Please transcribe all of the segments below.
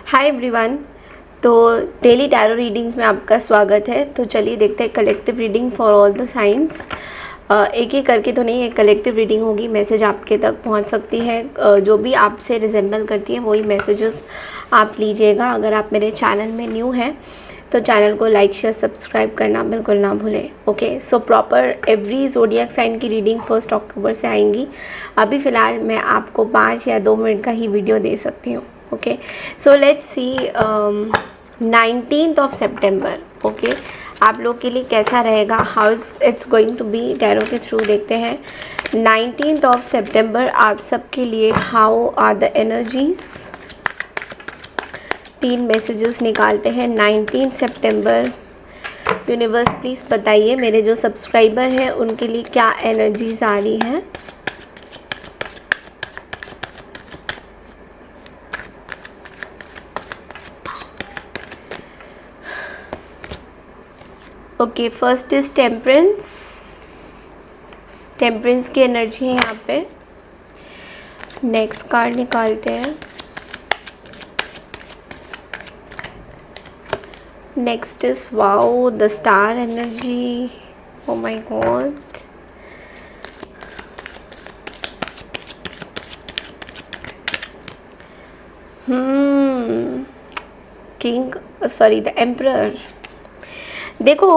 Hi everyone. तो daily tarot readings में आपका स्वागत है। तो चलिए देखते हैं collective reading for all the science. एक एक करके तो नहीं, एक कलेक्टिव रीडिंग होगी। मैसेज आपके तक पहुंच सकती है। जो भी आपसे रिजेंबल करती है वही मैसेजेस आप लीजिएगा। अगर आप मेरे चैनल में न्यू हैं तो चैनल को लाइक शेयर सब्सक्राइब करना बिल्कुल ना भूलें। Okay, so proper every zodiac sign की रीडिंग 1 अक्टूबर से आएंगी। अभी फ़िलहाल मैं आपको 5 या 2 मिनट का ही वीडियो दे सकती हूँ। Okay, so let's see 19th of सितंबर। ओके, आप लोग के लिए कैसा रहेगा, how it's going to be, tarot के थ्रू देखते हैं। 19th ऑफ सितंबर आप सबके लिए how are the energies. 3 messages निकालते हैं। 19 सितंबर यूनिवर्स प्लीज़ बताइए मेरे जो सब्सक्राइबर हैं उनके लिए क्या एनर्जीज आ रही हैं। Okay, first is temperance. Temperance की एनर्जी है यहाँ पे। नेक्स्ट कार्ड निकालते हैं। Next is wow the star energy. Oh my God. King, sorry the emperor. देखो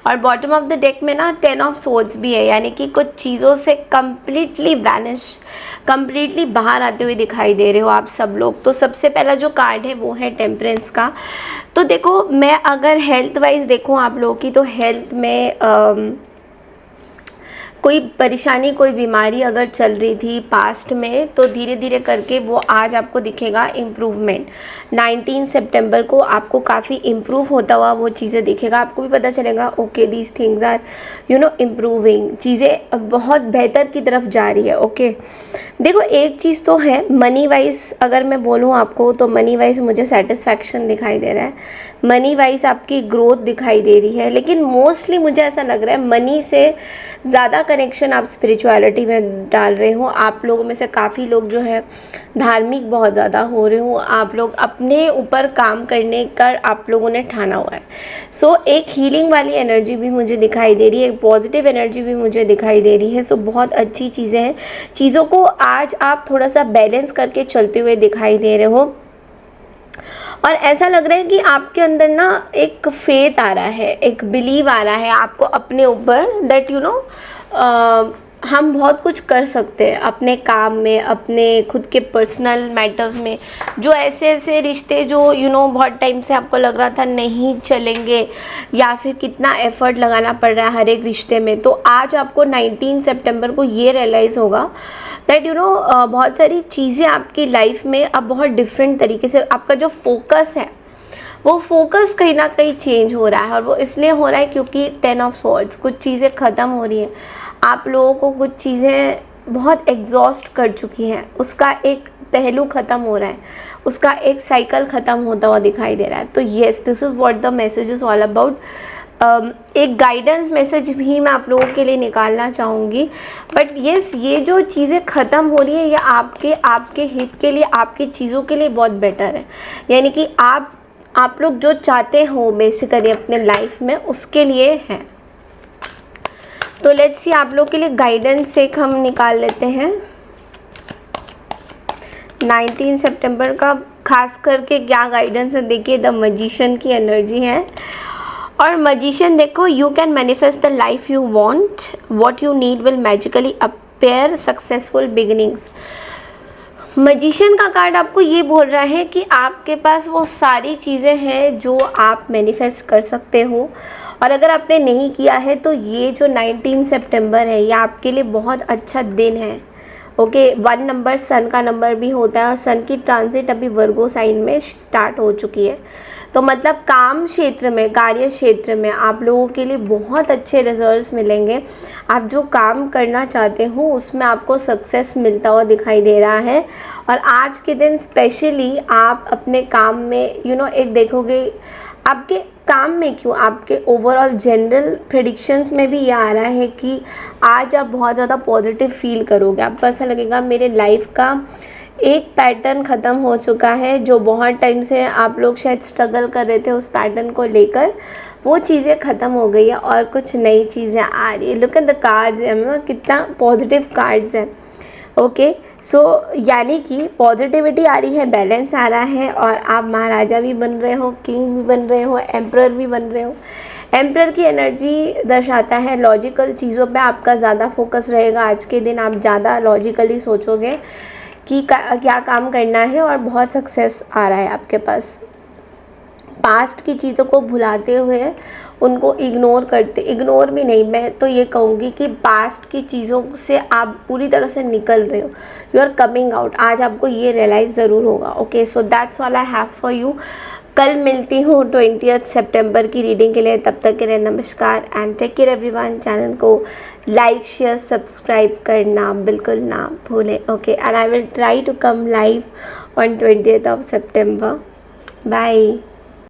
और बॉटम ऑफ द डेक में ना 10 ऑफ सोर्ड्स भी है, यानी कि कुछ चीज़ों से कम्प्लीटली कम्प्लीटली बाहर आते हुए दिखाई दे रहे हो आप सब लोग। तो सबसे पहला जो कार्ड है वो है टेम्परेंस का। तो देखो, मैं अगर हेल्थ वाइज देखूँ आप लोगों की, तो हेल्थ में कोई परेशानी, कोई बीमारी अगर चल रही थी पास्ट में, तो धीरे धीरे करके वो आज आपको दिखेगा इम्प्रूवमेंट। 19 सितंबर को आपको काफ़ी इम्प्रूव होता हुआ वो चीज़ें दिखेगा। आपको भी पता चलेगा okay these things are improving. चीज़ें बहुत बेहतर की तरफ जा रही है। ओके, देखो एक चीज़ तो है, मनी वाइज अगर मैं बोलूँ आपको, तो मनी वाइज मुझे सेटिस्फैक्शन दिखाई दे रहा है। मनी वाइज आपकी ग्रोथ दिखाई दे रही है। लेकिन मोस्टली मुझे ऐसा लग रहा है मनी से ज़्यादा कनेक्शन आप स्पिरिचुअलिटी में डाल रहे हो। आप लोगों में से काफ़ी लोग जो है धार्मिक बहुत ज़्यादा हो रहे हो। आप लोग अपने ऊपर काम करने का आप लोगों ने ठाना हुआ है। सो एक हीलिंग वाली एनर्जी भी मुझे दिखाई दे रही है, एक पॉजिटिव एनर्जी भी मुझे दिखाई दे रही है। सो बहुत अच्छी चीज़ें हैं। चीज़ों को आज आप थोड़ा सा बैलेंस करके चलते हुए दिखाई दे रहे हो। और ऐसा लग रहा है कि आपके अंदर ना एक फेथ आ रहा है, एक बिलीव आ रहा है आपको अपने ऊपर, दैट हम बहुत कुछ कर सकते हैं अपने काम में, अपने खुद के पर्सनल मैटर्स में। जो ऐसे रिश्ते जो बहुत टाइम से आपको लग रहा था नहीं चलेंगे, या फिर कितना एफर्ट लगाना पड़ रहा है हर एक रिश्ते में, तो आज आपको 19 सितंबर को ये रियलाइज़ होगा दैट बहुत सारी चीज़ें आपकी लाइफ में अब बहुत डिफरेंट तरीके से, आपका जो फोकस है वो फोकस कहीं ना कहीं चेंज हो रहा है। और वो इसलिए हो रहा है क्योंकि 10 ऑफ स्वॉर्ड्स, कुछ चीज़ें ख़त्म हो रही हैं। आप लोगों को कुछ चीज़ें बहुत एग्जॉस्ट कर चुकी हैं, उसका एक पहलू ख़त्म हो रहा है, उसका एक साइकिल ख़त्म होता हुआ दिखाई दे रहा है। तो yes, this is what the message is all about. एक गाइडेंस मैसेज भी मैं आप लोगों के लिए निकालना चाहूँगी। बट येस, ये जो चीज़ें ख़त्म हो रही है ये आपके हित के लिए, आपकी चीज़ों के लिए बहुत बेटर है। यानी कि आप लोग जो चाहते हो बेसिकली अपने लाइफ में, उसके लिए है। तो लेट्स सी आप लोग के लिए गाइडेंस एक हम निकाल लेते हैं 19 सितंबर का। खास करके क्या गाइडेंस है, देखिए द मैजिशियन की एनर्जी है। और मैजिशियन देखो, you can manifest the life you want, what you need will magically appear, successful beginnings. Magician का कार्ड आपको ये बोल रहा है कि आपके पास वो सारी चीज़ें हैं जो आप मैनिफेस्ट कर सकते हो। और अगर आपने नहीं किया है तो ये जो 19 सितंबर है ये आपके लिए बहुत अच्छा दिन है। ओके, 1 नंबर सन का नंबर भी होता है और सन की ट्रांजिट अभी वर्गो साइन में स्टार्ट हो चुकी है। तो मतलब काम क्षेत्र में, कार्य क्षेत्र में आप लोगों के लिए बहुत अच्छे रिजल्ट्स मिलेंगे। आप जो काम करना चाहते हो उसमें आपको सक्सेस मिलता हुआ दिखाई दे रहा है। और आज के दिन स्पेशली आप अपने काम में एक देखोगे, आपके काम में क्यों, आपके ओवरऑल जनरल प्रेडिक्शंस में भी ये आ रहा है कि आज आप बहुत ज़्यादा पॉजिटिव फील करोगे। आपको ऐसा लगेगा मेरे लाइफ का एक पैटर्न ख़त्म हो चुका है, जो बहुत टाइम से आप लोग शायद स्ट्रगल कर रहे थे उस पैटर्न को लेकर, वो चीज़ें ख़त्म हो गई है और कुछ नई चीज़ें आ रही है। लुक एट द कार्ड्स, कितना पॉजिटिव कार्ड्स हैं। ओके, सो यानी कि पॉजिटिविटी आ रही है, बैलेंस आ रहा है, और आप महाराजा भी बन रहे हो, किंग भी बन रहे हो, एम्परर भी बन रहे हो। एम्परर की एनर्जी दर्शाता है लॉजिकल चीज़ों पे आपका ज़्यादा फोकस रहेगा। आज के दिन आप ज़्यादा लॉजिकली सोचोगे कि क्या काम करना है, और बहुत सक्सेस आ रहा है आपके पास। पास्ट की चीज़ों को भुलाते हुए उनको इग्नोर भी नहीं, मैं तो ये कहूँगी कि पास्ट की चीज़ों से आप पूरी तरह से निकल रहे हो, यू आर कमिंग आउट। आज आपको ये रियलाइज़ ज़रूर होगा। Okay, so that's all I have for you. कल मिलती हूँ 20 सितंबर की रीडिंग के लिए। तब तक के लिए नमस्कार and take care everyone. Channel को लाइक शेयर सब्सक्राइब करना बिल्कुल ना भूलें। Okay, and I will try to come live on 20 सितंबर। बाय।